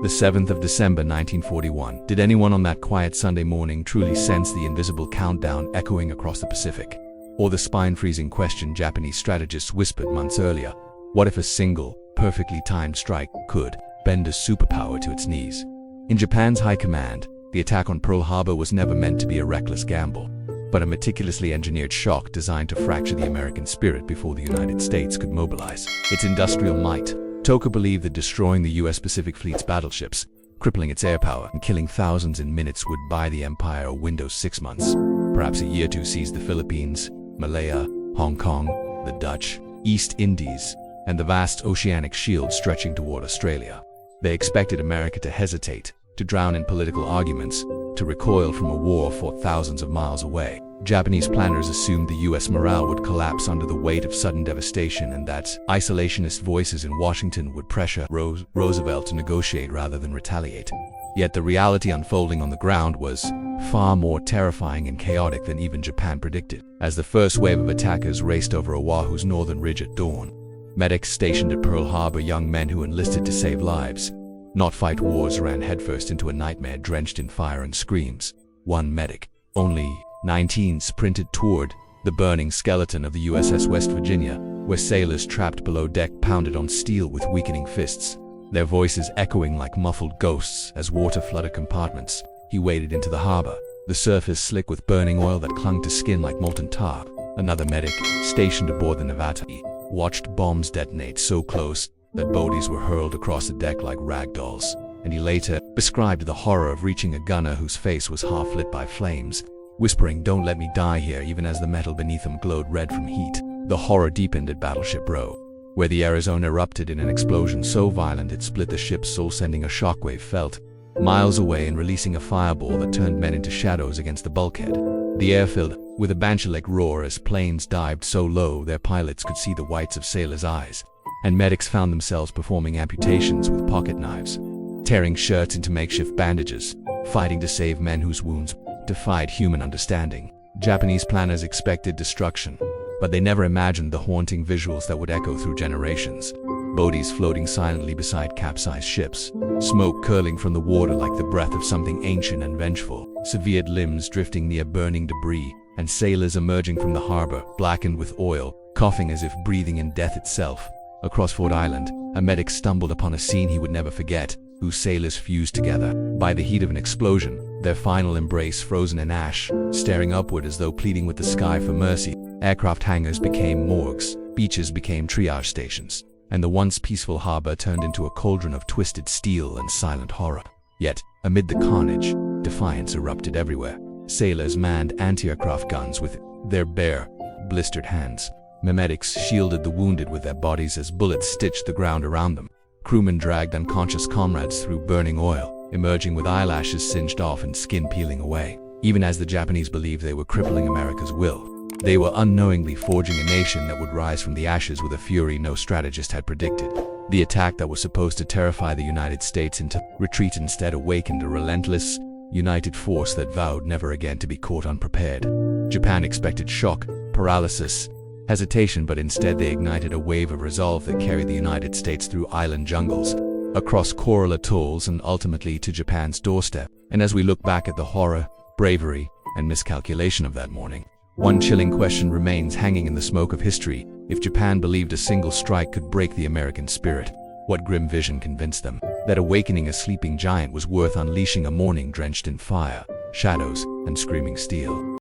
The 7th of December 1941. Did anyone on that quiet Sunday morning truly sense the invisible countdown echoing across the Pacific? Or the spine-freezing question Japanese strategists whispered months earlier: what if a single, perfectly timed strike could bend a superpower to its knees? In Japan's high command, the attack on Pearl Harbor was never meant to be a reckless gamble, but a meticulously engineered shock designed to fracture the American spirit before the United States could mobilize its industrial might. Toka believed that destroying the U.S. Pacific Fleet's battleships, crippling its air power, and killing thousands in minutes would buy the empire a window 6 months, perhaps a year to seize the Philippines, Malaya, Hong Kong, the Dutch, East Indies, and the vast oceanic shield stretching toward Australia. They expected America to hesitate, to drown in political arguments, to recoil from a war fought thousands of miles away. Japanese planners assumed the U.S. morale would collapse under the weight of sudden devastation and that isolationist voices in Washington would pressure Roosevelt to negotiate rather than retaliate. Yet the reality unfolding on the ground was far more terrifying and chaotic than even Japan predicted. As the first wave of attackers raced over Oahu's northern ridge at dawn, medics stationed at Pearl Harbor, young men who enlisted to save lives, not fight wars, ran headfirst into a nightmare drenched in fire and screams. One medic, only 19, sprinted toward the burning skeleton of the USS West Virginia, where sailors trapped below deck pounded on steel with weakening fists, their voices echoing like muffled ghosts as water flooded compartments. He waded into the harbor, the surface slick with burning oil that clung to skin like molten tar. Another medic, stationed aboard the Nevada, watched bombs detonate so close that bodies were hurled across the deck like rag dolls, and he later described the horror of reaching a gunner whose face was half lit by flames, whispering, "Don't let me die here," even as the metal beneath him glowed red from heat. The horror deepened at Battleship Row, where the Arizona erupted in an explosion so violent it split the ship's soul, sending a shockwave felt miles away and releasing a fireball that turned men into shadows against the bulkhead. The air filled with a banshee-like roar as planes dived so low their pilots could see the whites of sailors' eyes, and medics found themselves performing amputations with pocket knives, tearing shirts into makeshift bandages, fighting to save men whose wounds defied human understanding. Japanese planners expected destruction, but they never imagined the haunting visuals that would echo through generations. Bodies floating silently beside capsized ships, smoke curling from the water like the breath of something ancient and vengeful, severed limbs drifting near burning debris, and sailors emerging from the harbor, blackened with oil, coughing as if breathing in death itself. Across Ford Island, a medic stumbled upon a scene he would never forget, whose sailors fused together by the heat of an explosion, their final embrace frozen in ash, staring upward as though pleading with the sky for mercy. Aircraft hangars became morgues, beaches became triage stations, and the once peaceful harbor turned into a cauldron of twisted steel and silent horror. Yet, amid the carnage, defiance erupted everywhere. Sailors manned anti-aircraft guns with their bare, blistered hands. Medics shielded the wounded with their bodies as bullets stitched the ground around them. Crewmen dragged unconscious comrades through burning oil, emerging with eyelashes singed off and skin peeling away. Even as the Japanese believed they were crippling America's will, they were unknowingly forging a nation that would rise from the ashes with a fury no strategist had predicted. The attack that was supposed to terrify the United States into retreat instead awakened a relentless, united force that vowed never again to be caught unprepared. Japan expected shock, paralysis, hesitation, but instead they ignited a wave of resolve that carried the United States through island jungles, across coral atolls, and ultimately to Japan's doorstep. And as we look back at the horror, bravery, and miscalculation of that morning, one chilling question remains hanging in the smoke of history. If Japan believed a single strike could break the American spirit, what grim vision convinced them that awakening a sleeping giant was worth unleashing a morning drenched in fire, shadows, and screaming steel?